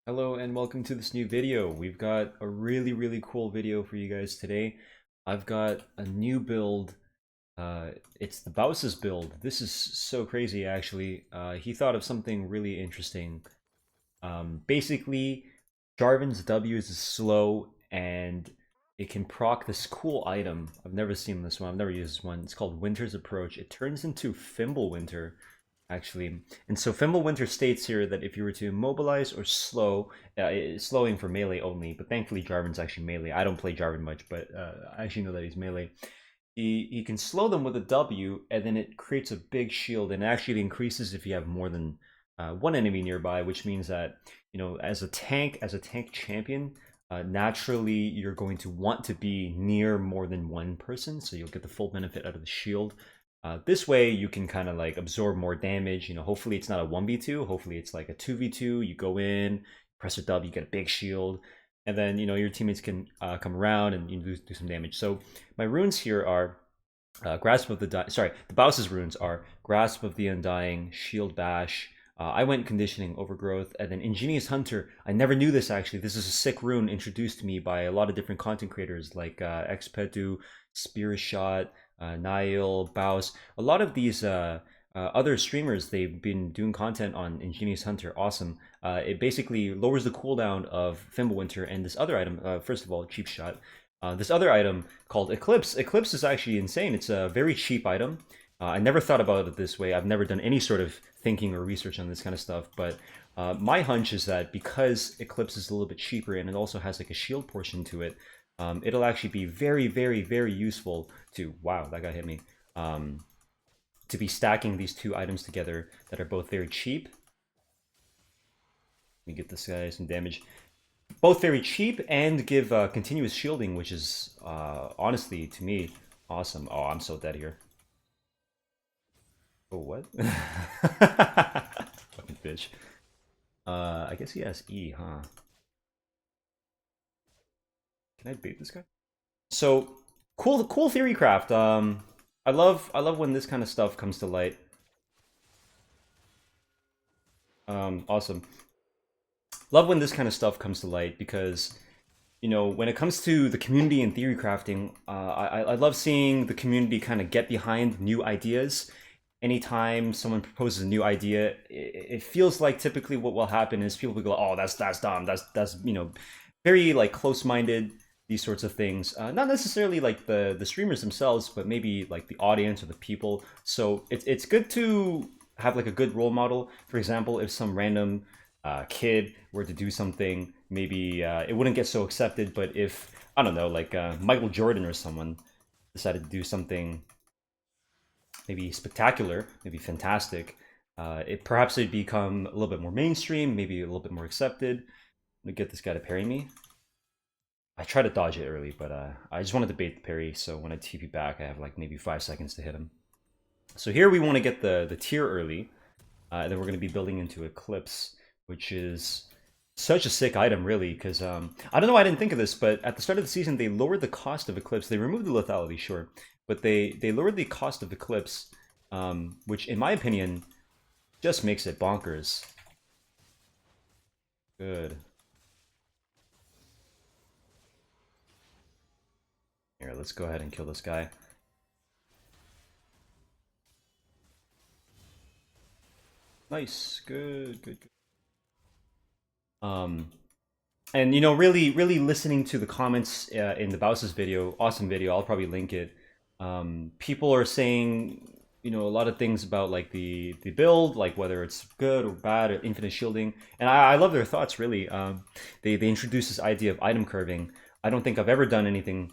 Hello and welcome to this new video. We've got a really cool video for you guys today. I've got a new build. It's the BAUSFFS build. This is so crazy actually. He thought of something really interesting. Basically, Jarvan's W is slow and it can proc this cool item. I've never seen this one. I've never used this one. It's called Winter's Approach. It turns into Fimbulwinter actually. And so Fimbulwinter states here that if you were to immobilize or slow, it's slowing for melee only, but thankfully Jarvan's actually melee. I don't play Jarvan much, but I actually know that he's melee. He can slow them with a W, and then it creates a big shield, and it actually increases if you have more than one enemy nearby, which means that, you know, as a tank champion, naturally you're going to want to be near more than one person, so you'll get the full benefit out of the shield. This way you can kind of like absorb more damage. You know, hopefully it's not a 1v2. Hopefully it's like a 2v2. You go in, press a W, you get a big shield. And then, you know, your teammates can come around and you do some damage. So my runes here are Grasp of the the BAUSFFS runes are Grasp of the Undying, Shield Bash. I went Conditioning, Overgrowth, and then Ingenious Hunter. I never knew this actually. This is a sick rune introduced to me by a lot of different content creators like Xpetu, Spear Shot, Niall, Baus. A lot of these other streamers, they've been doing content on Ingenious Hunter. Awesome. It basically lowers the cooldown of Fimbulwinter and this other item, first of all, Cheap Shot. This other item called Eclipse. Eclipse is actually insane. It's a very cheap item. I never thought about it this way. I've never done any sort of thinking or research on this kind of stuff, but my hunch is that because Eclipse is a little bit cheaper and it also has like a shield portion to it, it'll actually be very useful to, wow, that guy hit me, to be stacking these two items together that are both very cheap. Let me get this guy some damage. Both very cheap and give continuous shielding, which is honestly, to me, awesome. Oh, I'm so dead here. Oh, what? Fucking bitch. I guess he has E, huh? Can I bait this guy? So cool theory craft. I love when this kind of stuff comes to light. Awesome. Love when this kind of stuff comes to light because, you know, when it comes to the community and theory crafting, I love seeing the community kind of get behind new ideas. Anytime someone proposes a new idea, it feels like typically what will happen is people will go, "Oh, that's dumb. That's you know, very like close-minded." These sorts of things, not necessarily like the streamers themselves, but maybe like the audience or the people. So it's good to have like a good role model. For example, if some random kid were to do something, maybe it wouldn't get so accepted. But if, I don't know, like Michael Jordan or someone decided to do something maybe spectacular, maybe fantastic, perhaps it'd become a little bit more mainstream, maybe a little bit more accepted. Let me get this guy to parry me. I tried to dodge it early, but I just wanted to bait the parry, so when I TP back, I have like maybe 5 seconds to hit him. So here we want to get the tier early, and then we're going to be building into Eclipse, which is such a sick item, really, because I don't know why I didn't think of this, but at the start of the season, they lowered the cost of Eclipse. They removed the lethality, sure, but they lowered the cost of Eclipse, which, in my opinion, just makes it bonkers. Good. Here, let's go ahead and kill this guy. Nice, good. And you know, really listening to the comments in the BAUSFFS video, awesome video. I'll probably link it. People are saying, you know, a lot of things about like the build, like whether it's good or bad or infinite shielding, and I love their thoughts. Really, they introduced this idea of item curving. I don't think I've ever done anything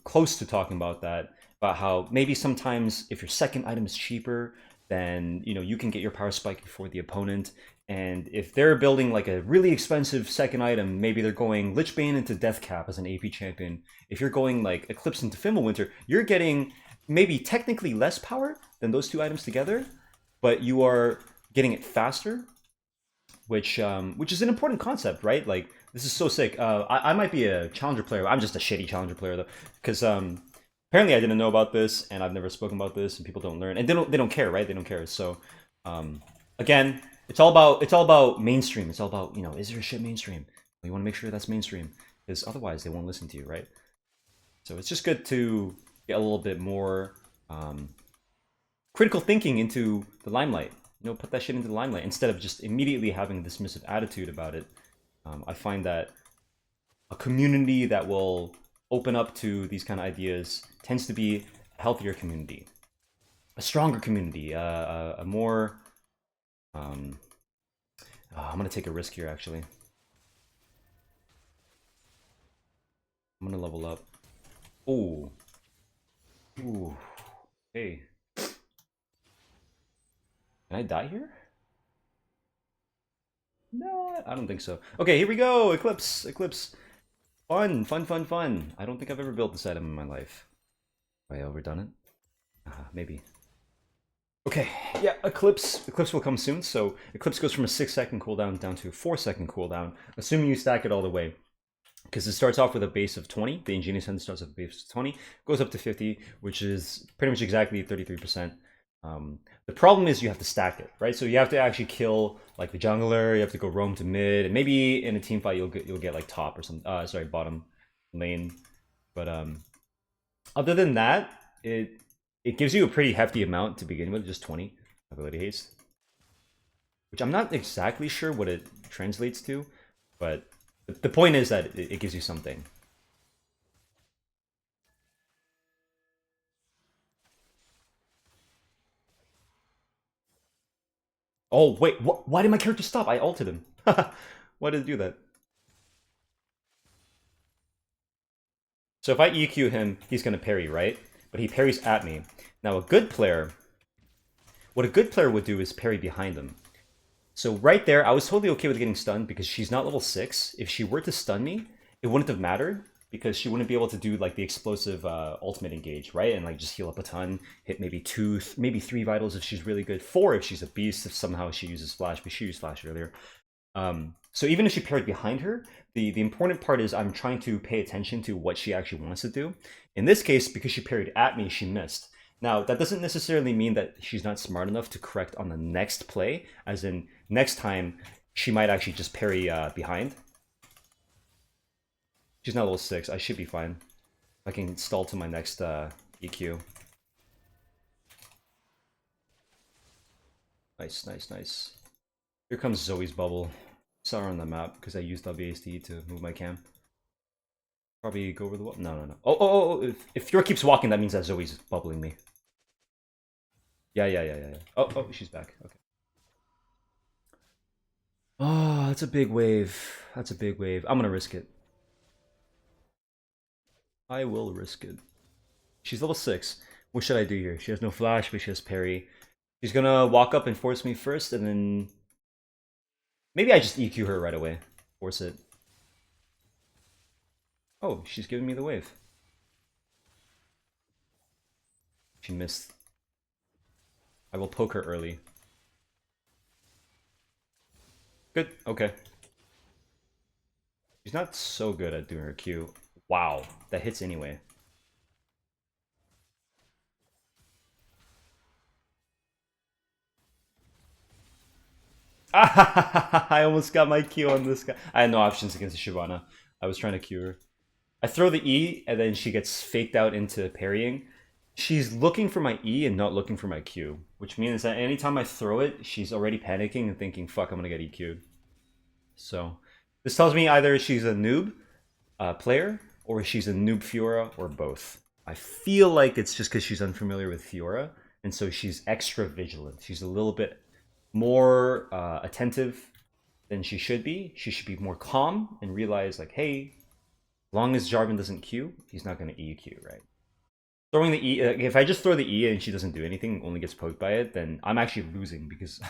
close to talking about that. About how maybe sometimes if your second item is cheaper, then you know you can get your power spike before the opponent. And if they're building like a really expensive second item, maybe they're going Lichbane into Deathcap as an AP champion. If you're going like Eclipse into Fimbulwinter, you're getting maybe technically less power than those two items together, but you are getting it faster, which is an important concept, right? Like this is so sick. I might be a challenger player. I'm just a shitty challenger player though, because apparently I didn't know about this, and I've never spoken about this, and people don't learn, and they don't care, right? They don't care. So again, it's all about mainstream. It's all about, you know, is your shit mainstream? You want to make sure that's mainstream, because otherwise they won't listen to you, right? So it's just good to get a little bit more critical thinking into the limelight. You know, put that shit into the limelight instead of just immediately having a dismissive attitude about it. I find that a community that will open up to these kind of ideas tends to be a healthier community, a stronger community, a more. I'm gonna take a risk here. Actually, I'm gonna level up. Ooh, ooh. Hey, can I die here? No, I don't think so. Okay, here we go. Eclipse, Eclipse. Fun, fun, fun, fun. I don't think I've ever built this item in my life. Have I overdone it? Maybe. Okay, yeah, Eclipse. Eclipse will come soon. So Eclipse goes from a 6-second cooldown down to a 4-second cooldown, assuming you stack it all the way. Because it starts off with a base of 20. The Ingenious End starts with a base of 20, goes up to 50, which is pretty much exactly 33%. The problem is you have to stack it, right? So you have to actually kill like the jungler. You have to go roam to mid, and maybe in a team fight you'll get like top or some sorry, bottom lane. But other than that, it gives you a pretty hefty amount to begin with, just 20 ability haste, which I'm not exactly sure what it translates to, but the point is that it gives you something. Oh wait, why did my character stop? I ulted him. Why did it do that? So if I EQ him, he's gonna parry, right? But he parries at me. Now a good player, what a good player would do is parry behind him. So right there, I was totally okay with getting stunned because she's not level 6. If she were to stun me, it wouldn't have mattered because she wouldn't be able to do like the explosive ultimate engage, right? And like just heal up a ton, hit maybe 2, maybe 3 vitals if she's really good, 4 if she's a beast, if somehow she uses flash, but she used flash earlier. So even if she parried behind her, the important part is I'm trying to pay attention to what she actually wants to do. In this case, because she parried at me, she missed. Now, that doesn't necessarily mean that she's not smart enough to correct on the next play, as in next time she might actually just parry behind. She's not level 6, I should be fine. I can stall to my next EQ. Nice, nice, nice. Here comes Zoe's bubble. Saw her on the map because I used WASD to move my cam. Probably go over the wall. No, no, no. Oh. If Fjord keeps walking, that means that Zoe's bubbling me. Yeah. Oh, she's back. Okay. Oh, that's a big wave. That's a big wave. I'm gonna risk it. I will risk it. She's level 6. What should I do here? She has no flash, but she has parry. She's gonna walk up and force me first, and then... Maybe I just EQ her right away. Force it. Oh, she's giving me the wave. She missed. I will poke her early. Good, okay. She's not so good at doing her Q. Wow, that hits anyway. I almost got my Q on this guy. I had no options against Shyvana. I was trying to Q her. I throw the E, and then she gets faked out into parrying. She's looking for my E and not looking for my Q, which means that anytime I throw it, she's already panicking and thinking, fuck, I'm gonna get EQ'd. So, this tells me either she's a noob player, or she's a noob Fiora, or both. I feel like it's just because she's unfamiliar with Fiora, and so she's extra vigilant. She's a little bit more attentive than she should be. She should be more calm and realize, like, hey, long as Jarvan doesn't Q, he's not going to EQ, right? Throwing the E, if I just throw the E and she doesn't do anything, only gets poked by it, then I'm actually losing because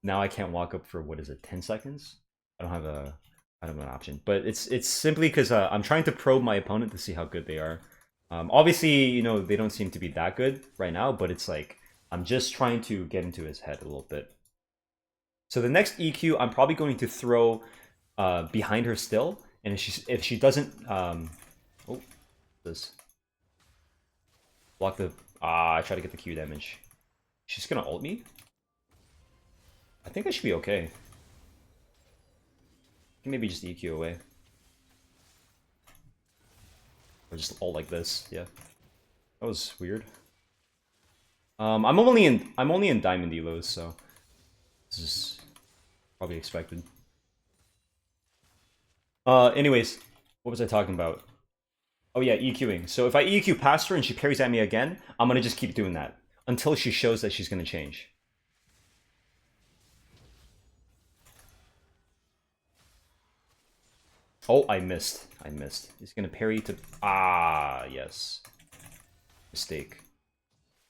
now I can't walk up for, what is it, 10 seconds? I don't have an option. But it's simply because I'm trying to probe my opponent to see how good they are. Obviously, you know, they don't seem to be that good right now, but it's like, I'm just trying to get into his head a little bit. So the next EQ, I'm probably going to throw behind her still, and if she doesn't, oh, this block the I try to get the Q damage. She's gonna ult me. I think I should be okay. Can maybe just EQ away. Or just all like this, yeah. That was weird. I'm only in diamond elos, so this is probably expected. Anyways, what was I talking about? Oh yeah, EQing. So if I EQ past her and she parries at me again, I'm gonna just keep doing that until she shows that she's gonna change. Oh, I missed. I missed. He's gonna parry to... Ah, yes. Mistake.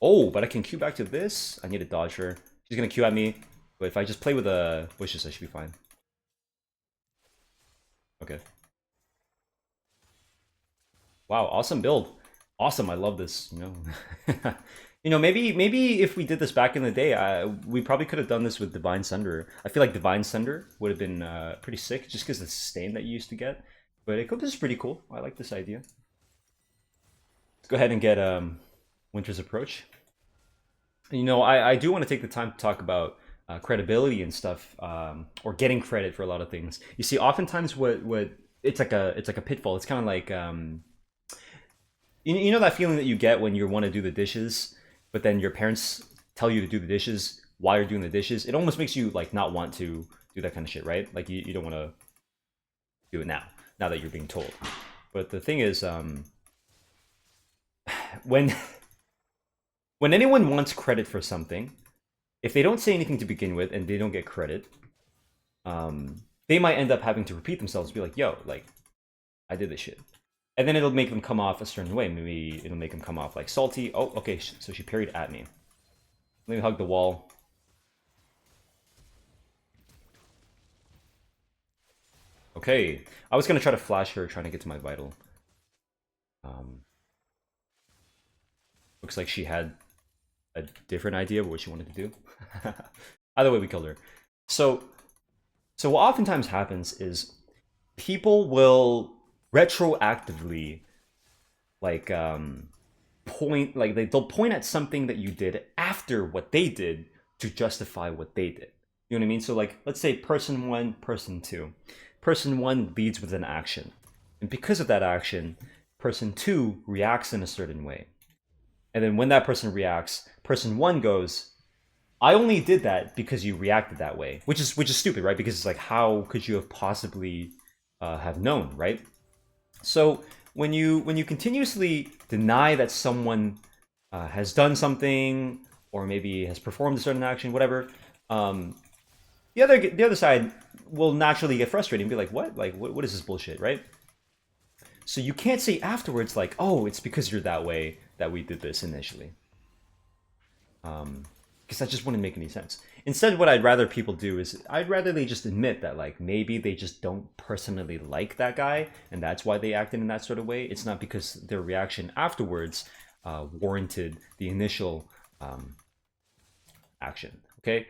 Oh, but I can Q back to this? I need to dodge her. She's gonna Q at me. But if I just play with the wishes, I should be fine. Okay. Wow, awesome build. Awesome, I love this, you know. You know, maybe if we did this back in the day, we probably could have done this with Divine Sunder. I feel like Divine Sunder would have been pretty sick, just because of the sustain that you used to get. But this is pretty cool. I like this idea. Let's go ahead and get Winter's Approach. You know, I do want to take the time to talk about credibility and stuff, or getting credit for a lot of things. You see, oftentimes what it's like a pitfall. It's kind of like you know that feeling that you get when you want to do the dishes, but then your parents tell you to do the dishes while you're doing the dishes. It almost makes you like not want to do that kind of shit, right? Like you don't want to do it now that you're being told. But the thing is, when when anyone wants credit for something, if they don't say anything to begin with and they don't get credit, they might end up having to repeat themselves, be like, "Yo, like, I did this shit." And then it'll make them come off a certain way. Maybe it'll make them come off like salty. Oh, okay, so she parried at me. Let me hug the wall. Okay, I was gonna try to flash her, trying to get to my vital. Looks like she had a different idea of what she wanted to do. Either way, we killed her. So what oftentimes happens is people will retroactively like they'll point at something that you did after what they did to justify what they did. You know what I mean? So like let's say person one, person two. Person one leads with an action. And because of that action, person two reacts in a certain way. And then when that person reacts, person one goes, I only did that because you reacted that way, which is stupid, right? Because it's like, how could you have possibly have known, right? So when you continuously deny that someone has done something or maybe has performed a certain action, whatever, the other side will naturally get frustrated and be like, what? Like, what is this bullshit, right? So you can't say afterwards like, oh, it's because you're that way that we did this initially. Because that just wouldn't make any sense. Instead, what I'd rather people do is I'd rather they just admit that like maybe they just don't personally like that guy and that's why they acted in that sort of way. It's not because their reaction afterwards warranted the initial action. Okay,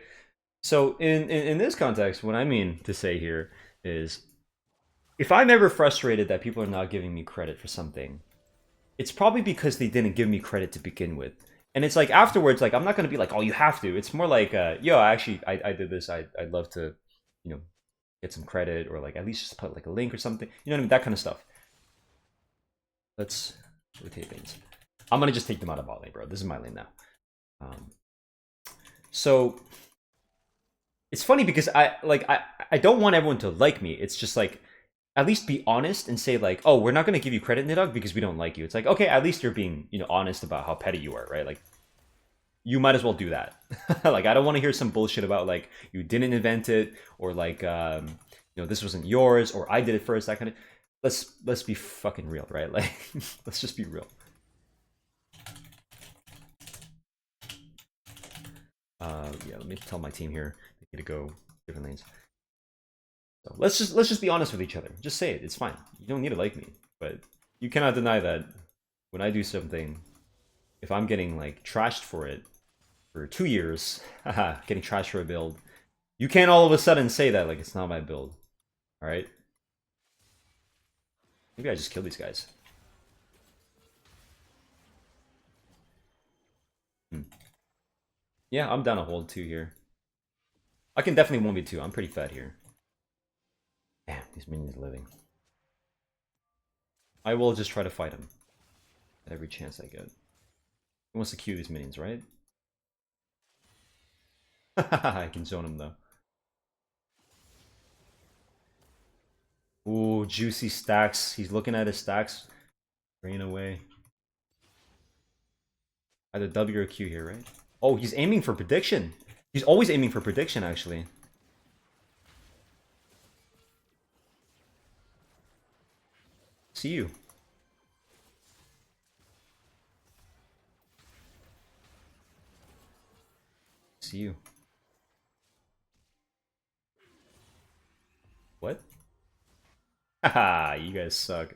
so in this context, what I mean to say here is if I'm ever frustrated that people are not giving me credit for something, it's probably because they didn't give me credit to begin with. And it's like afterwards, like I'm not gonna be like, oh, you have to. It's more like, yo, actually, I did this. I'd love to, you know, get some credit or like at least just put like a link or something. You know what I mean? That kind of stuff. Let's rotate things. I'm gonna just take them out of bot lane, bro. This is my lane now. So it's funny because I don't want everyone to like me. It's just like at least be honest and say like, oh, we're not going to give you credit, Nidhogg, because we don't like you. It's like, okay, at least you're being, you know, honest about how petty you are, right? Like, you might as well do that. Like, I don't want to hear some bullshit about like you didn't invent it or like, you know, this wasn't yours or I did it first. That kind of. Let's be fucking real, right? Like, let's just be real. Yeah, let me tell my team here they need to go different lanes. So let's just be honest with each other. Just say it. It's fine. You don't need to like me, but you cannot deny that when I do something, if I'm getting like trashed for it for 2 years, haha, getting trashed for a build, you can't all of a sudden say that like it's not my build. All right? Maybe I just kill these guys. Yeah, I'm down a hold 2 here. I can definitely 1v2. I'm pretty fat here. Damn, these minions are living. I will just try to fight him at every chance I get. He wants to queue these minions, right? I can zone him though. Ooh, juicy stacks. He's looking at his stacks. Rain away. Either W or Q here, right? Oh, he's aiming for prediction. He's always aiming for prediction, actually. See you. See you. What? Haha, you guys suck.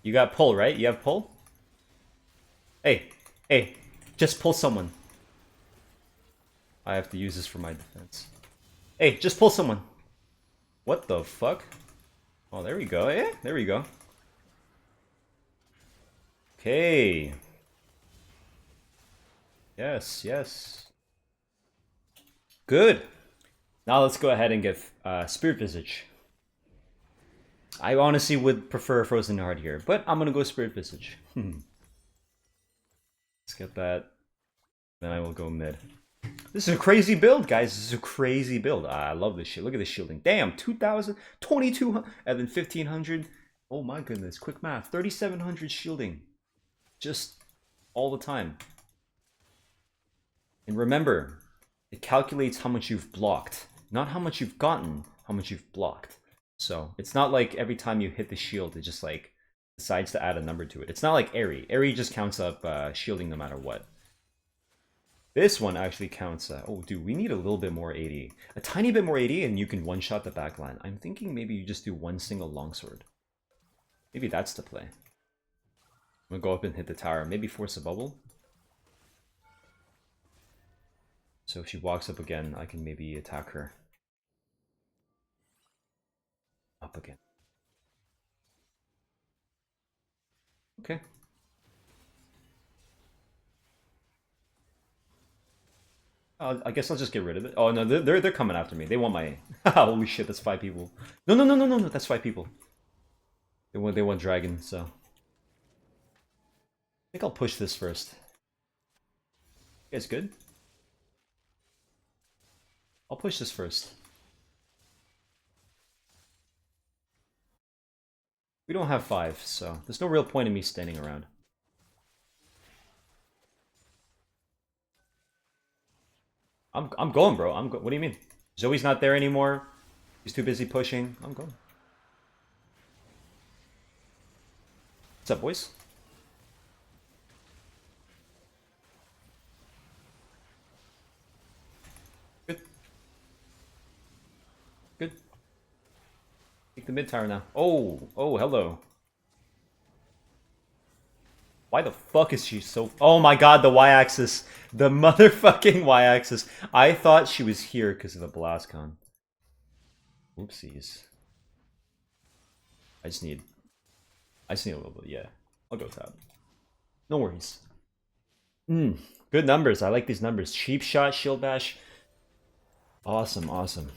You got pull, right? You have pull? Hey, hey, just pull someone. I have to use this for my defense. Hey, just pull someone. What the fuck? Oh, there we go. Yeah, there we go. Okay. Yes, yes. Good. Now let's go ahead and get Spirit Visage. I honestly would prefer Frozen Heart here, but I'm gonna go Spirit Visage. Let's get that. Then I will go mid. This is a crazy build, guys. This is a crazy build. I love this shit. Look at this shielding. Damn, 2,000, 2,200, and then 1,500. Oh my goodness, quick math. 3,700 shielding. Just all the time. And remember, it calculates how much you've blocked. Not how much you've gotten, how much you've blocked. So it's not like every time you hit the shield, it just like decides to add a number to it. It's not like Airy. Airy just counts up shielding no matter what. This one actually counts. Oh, dude, we need a little bit more AD. A tiny bit more AD, and you can one-shot the backline. I'm thinking maybe you just do one single longsword. Maybe that's the play. I'm gonna go up and hit the tower. Maybe force a bubble. So if she walks up again, I can maybe attack her. Up again. Okay. I guess I'll just get rid of it. Oh no, they're coming after me. They want my. Holy shit, that's 5 people. No, no, no, no, no, no. That's 5 people. They want dragon. So I think I'll push this first. You guys good? I'll push this first. We don't have 5, so there's no real point in me standing around. I'm going, bro. What do you mean? Zoe's not there anymore. He's too busy pushing. I'm going. What's up, boys? Good. Good. Take the mid tower now. Oh, hello. Why the fuck is she so... Oh my god, the y-axis. The motherfucking y-axis. I thought she was here because of the BLASCON. Oopsies. I just need a little bit, yeah. I'll go top. No worries. Good numbers. I like these numbers. Cheap shot, shield bash. Awesome, awesome.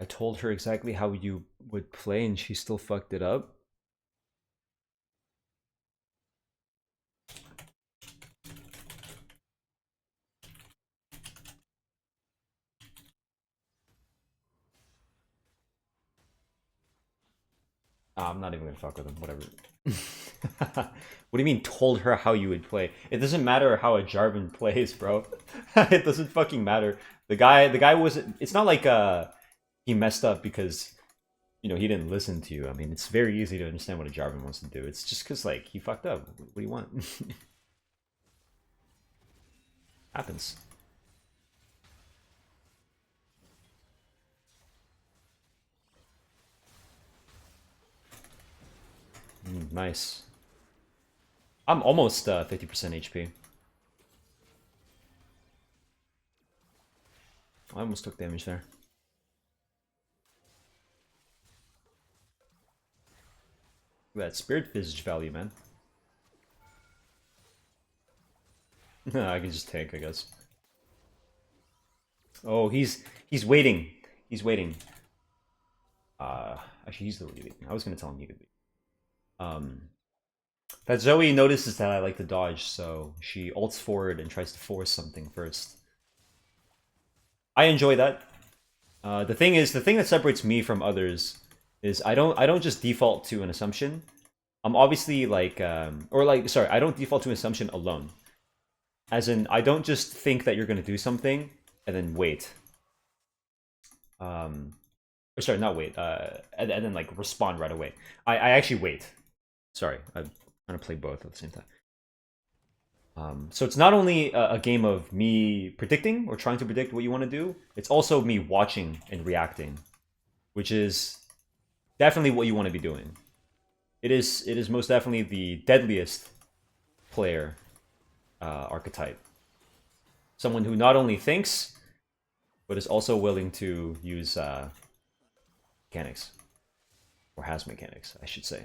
I told her exactly how you would play and she still fucked it up. I'm not even gonna fuck with him. Whatever. What do you mean told her how you would play? It doesn't matter how a Jarvan plays, bro. It doesn't fucking matter. The guy wasn't. It's not like he messed up because he didn't listen to you. I mean, it's very easy to understand what a Jarvan wants to do. It's just because like he fucked up. What do you want? Happens. Nice. I'm almost 50% HP. I almost took damage there. Look at that Spirit Visage value, man. I can just tank, I guess. Oh, he's waiting. He's waiting. Actually, he's the leading. I was gonna tell him he could be. That Zoe notices that I like to dodge, so she ults forward and tries to force something first. I enjoy that. The thing is, the thing that separates me from others is I don't just default to an assumption. I'm obviously like sorry, I don't default to an assumption alone. As in, I don't just think that you're gonna do something and then wait. Or sorry, not wait. And then like respond right away. I actually wait. Sorry, I'm trying to play both at the same time. So it's not only a game of me predicting or trying to predict what you want to do, it's also me watching and reacting, which is definitely what you want to be doing. It is most definitely the deadliest player archetype. Someone who not only thinks, but is also willing to use mechanics, or has mechanics, I should say.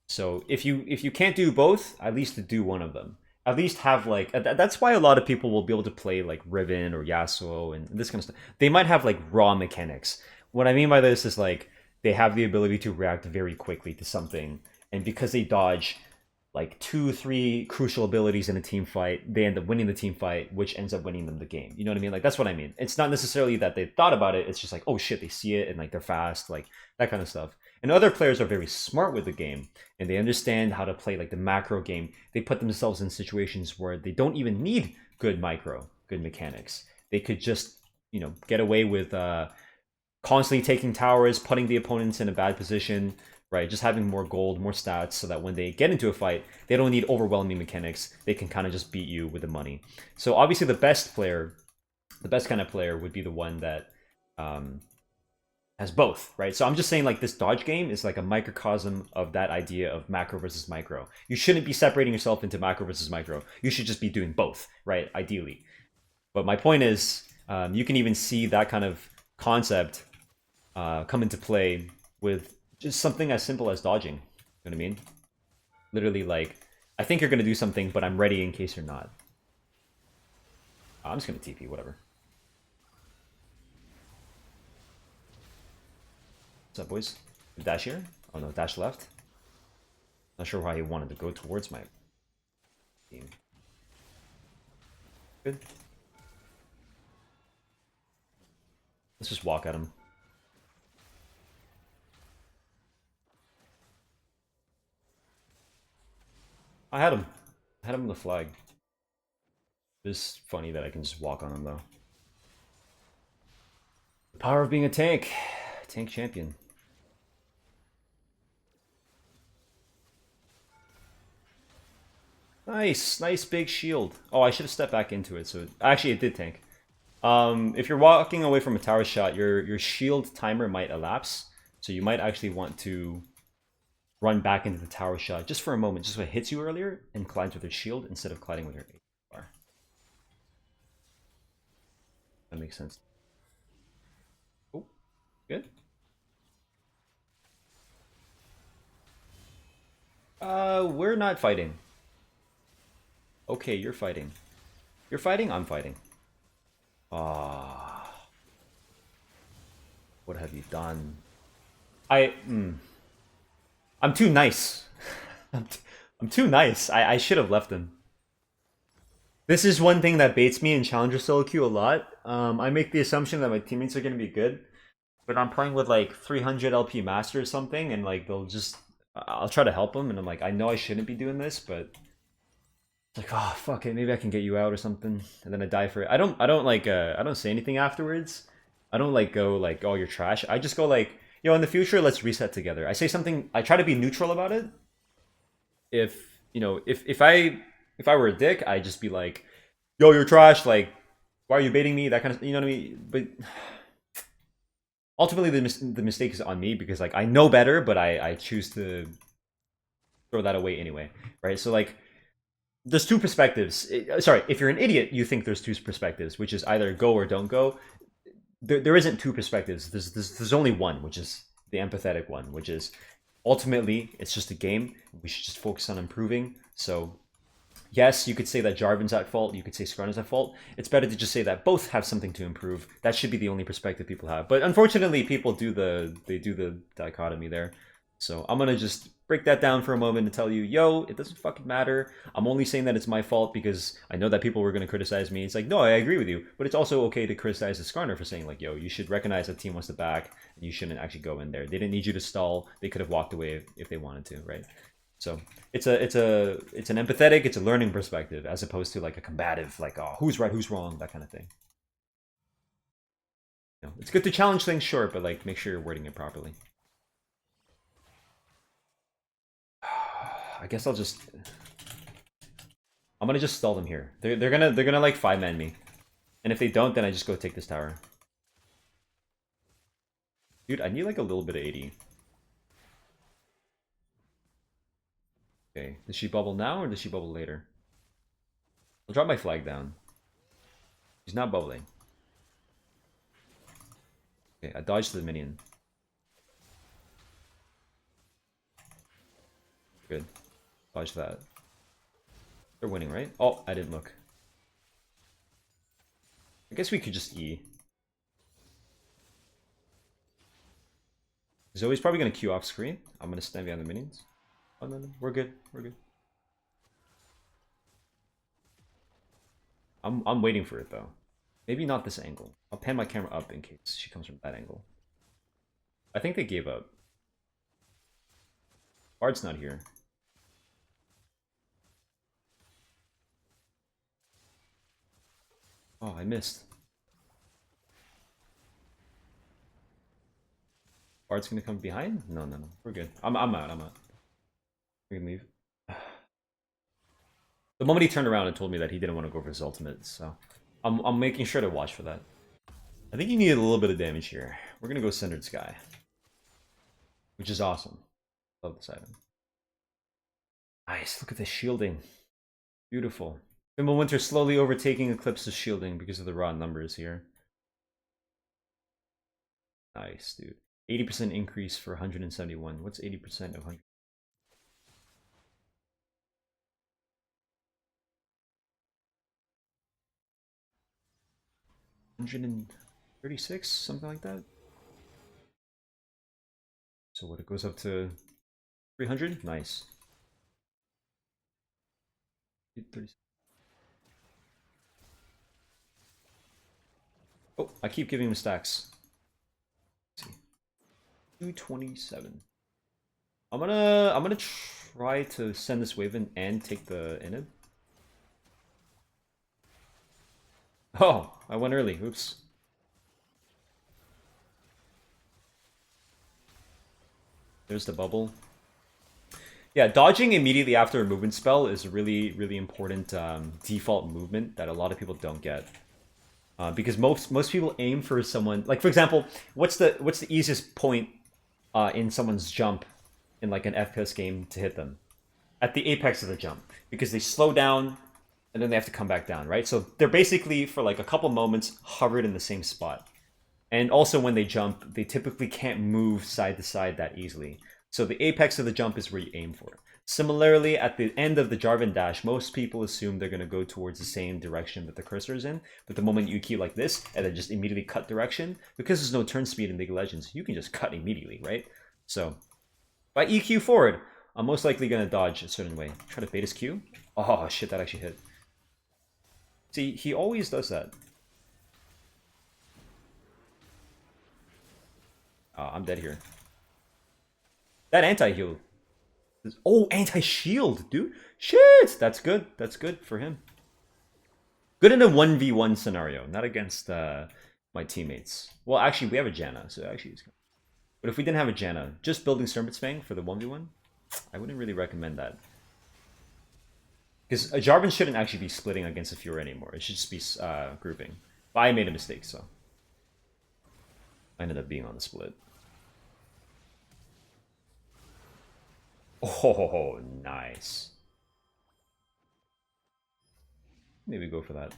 So if you can't do both, at least do one of them. At least have like that's why a lot of people will be able to play like Riven or Yasuo and this kind of stuff. They might have like raw mechanics. What I mean by this is like they have the ability to react very quickly to something, and because they dodge like 2, 3 crucial abilities in a team fight, they end up winning the team fight, which ends up winning them the game. You know what I mean? Like that's what I mean. It's not necessarily that they thought about it. It's just like, oh shit, they see it and like they're fast, like that kind of stuff. And other players are very smart with the game and they understand how to play like the macro game. They put themselves in situations where they don't even need good mechanics. They could just, get away with constantly taking towers, putting the opponents in a bad position, right? Just having more gold, more stats, so that when they get into a fight, they don't need overwhelming mechanics. They can kind of just beat you with the money. So obviously the best kind of player would be the one that has both, right? So I'm just saying like this dodge game is like a microcosm of that idea of macro versus micro. You shouldn't be separating yourself into macro versus micro. You should just be doing both, right? Ideally. But my point is, you can even see that kind of concept come into play with just something as simple as dodging. You know what I mean? Literally like, I think you're going to do something, but I'm ready in case you're not. I'm just going to TP, whatever. What's up, boys? Dash here? Oh no, dash left. Not sure why he wanted to go towards my team. Good. Let's just walk at him. I had him. I had him on the flag. It's funny that I can just walk on him though. The power of being a tank. Tank champion. Nice, nice big shield. Oh, I should have stepped back into it. So actually, it did tank. If you're walking away from a tower shot, your shield timer might elapse. So you might actually want to run back into the tower shot just for a moment, just so it hits you earlier and collides with your shield instead of colliding with your bar. That makes sense. Oh, good. We're not fighting. Okay, you're fighting. You're fighting? I'm fighting. Ah. What have you done? I'm too nice. I'm too nice. I should have left him. This is one thing that baits me in Challenger solo queue a lot. I make the assumption that my teammates are going to be good, but I'm playing with like 300 LP master or something, and like I'll try to help them, and I'm like, I know I shouldn't be doing this, but it's like, oh fuck it, maybe I can get you out or something, and then I die for it. I don't say anything afterwards. I don't like go like, oh you're trash. I just go like, yo, in the future let's reset together. I say something. I try to be neutral about it. If I were a dick, I'd just be like, yo, you're trash. Like, why are you baiting me? That kind of, you know what I mean? But ultimately, the mistake is on me because like I know better, but I choose to throw that away anyway, right? So like, there's two perspectives. Sorry, if you're an idiot, you think there's two perspectives, which is either go or don't go. There isn't two perspectives. There's only one, which is the empathetic one, which is ultimately it's just a game. We should just focus on improving. So Yes, you could say that Jarvan's at fault. You could say Skarner's at fault. It's better to just say that both have something to improve. That should be the only perspective people have. But unfortunately, people do the dichotomy there. So I'm gonna just break that down for a moment and tell you, yo, it doesn't fucking matter. I'm only saying that it's my fault because I know that people were gonna criticize me. It's like, no, I agree with you, but it's also okay to criticize the Skarner for saying like, yo, you should recognize that team wants to back, and you shouldn't actually go in there. They didn't need you to stall. They could have walked away if they wanted to, right? So it's an empathetic, it's a learning perspective as opposed to like a combative, like, oh, who's right, who's wrong, that kind of thing. You know, it's good to challenge things, sure, but like make sure you're wording it properly. I guess I'm gonna just stall them here. They're gonna like 5-man me, and if they don't, then I just go take this tower. Dude, I need like a little bit of 80. Okay, does she bubble now or does she bubble later? I'll drop my flag down. She's not bubbling. Okay, I dodged the minion. Good. Dodge that. They're winning, right? Oh, I didn't look. I guess we could just E. Zoe's probably gonna queue off screen. I'm gonna stand behind the minions. Oh no, we're good. We're good. I'm waiting for it though. Maybe not this angle. I'll pan my camera up in case she comes from that angle. I think they gave up. Bard's not here. Oh, I missed. Bard's gonna come behind? No. We're good. I'm out. We can leave. The moment he turned around and told me that he didn't want to go for his ultimate, so I'm making sure to watch for that. I think he needed a little bit of damage here. We're gonna go Centered Sky, which is awesome. Love this item. Nice, look at the shielding. Beautiful. Fimbulwinter slowly overtaking Eclipse's shielding because of the raw numbers here. Nice, dude. 80% increase for 171. What's 80% of 100? 136, something like that. So what, it goes up to 300? Nice. Oh, I keep giving him stacks. Let's see. 227. I'm gonna try to send this wave in and take the inhib. Oh, I went early. Oops. There's the bubble. Yeah, dodging immediately after a movement spell is a really important default movement that a lot of people don't get. Because most people aim for someone, like for example, what's the easiest point in someone's jump in like an FPS game to hit them? At the apex of the jump, because they slow down and then they have to come back down, right? So they're basically for like a couple moments hovered in the same spot. And also when they jump, they typically can't move side to side that easily. So the apex of the jump is where you aim for. Similarly, at the end of the Jarvan dash, most people assume they're going to go towards the same direction that the cursor is in. But the moment you key like this, and then just immediately cut direction, because there's no turn speed in League of Legends, you can just cut immediately, right? So, if I EQ forward, I'm most likely going to dodge a certain way. Try to bait his Q. Oh, shit, that actually hit. See, he always does that. Oh, I'm dead here. That anti-heal. Oh, anti-shield, dude. Shit, that's good. That's good for him. Good in a 1v1 scenario, not against my teammates. Well, actually, we have a Janna, so actually it's good. But if we didn't have a Janna, just building Fang for the 1v1, I wouldn't really recommend that. Because a Jarvan shouldn't actually be splitting against a Fiora anymore. It should just be grouping. But I made a mistake, so I ended up being on the split. Oh, nice. Maybe go for that.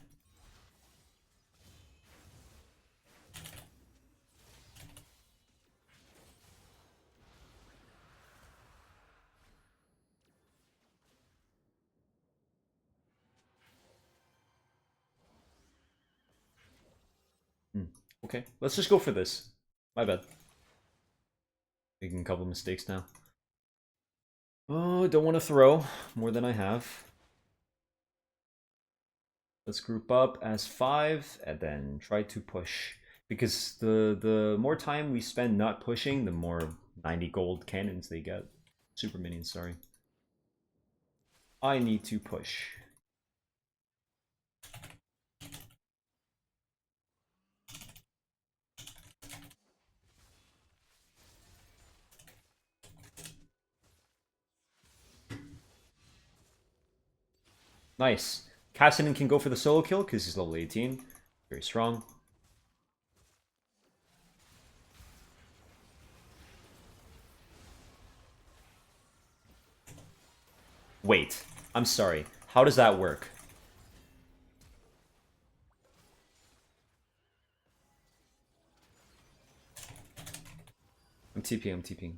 Okay, let's just go for this. My bad. Making a couple mistakes now. Oh, don't want to throw more than I have. Let's group up as 5 and then try to push. Because the more time we spend not pushing, the more 90 gold cannons they get. Super minions, sorry. I need to push. Nice. Cassidy can go for the solo kill because he's level 18. Very strong. Wait, I'm sorry. How does that work? I'm TPing, I'm TPing.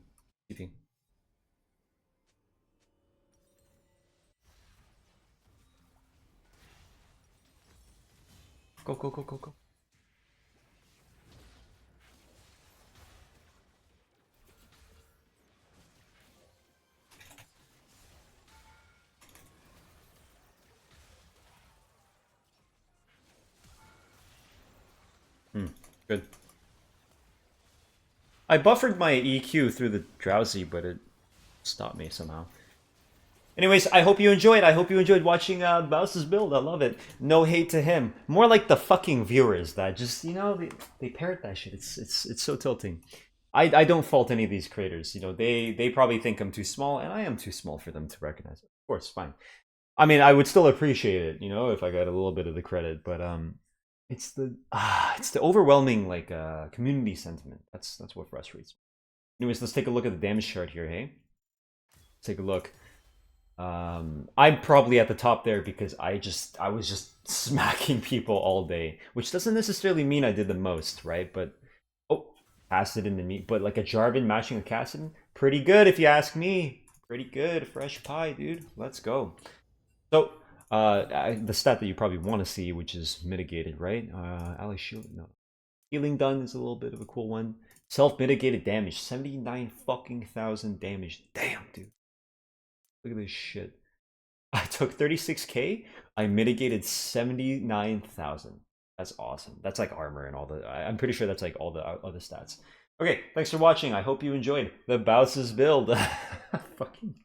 TPing. Go, go, go, go, go. Good. I buffered my EQ through the drowsy, but it stopped me somehow. Anyways, I hope you enjoyed. I hope you enjoyed watching BAUSFFS build. I love it. No hate to him. More like the fucking viewers that just, you know, they parrot that shit. It's so tilting. I don't fault any of these creators. You know, they probably think I'm too small, and I am too small for them to recognize it. Of course, fine. I mean, I would still appreciate it, you know, if I got a little bit of the credit, but it's the overwhelming like community sentiment. That's what frustrates me. Anyways, let's take a look at the damage chart here, hey? Let's take a look. I'm probably at the top there because I was just smacking people all day, which doesn't necessarily mean I did the most, right? But oh, acid in the meat, but like a Jarvan matching a Cassidon, pretty good if you ask me. Pretty good, fresh pie, dude. Let's go. So, the stat that you probably want to see, which is mitigated, right? Ally shield, no. Healing done is a little bit of a cool one. Self-mitigated damage, 79 fucking thousand damage. Damn, dude. Look at this shit. I took 36k. I mitigated 79,000. That's awesome. That's like armor and all the. I'm pretty sure that's like all the other stats. Okay, thanks for watching. I hope you enjoyed the BAUSFFS build. Fucking.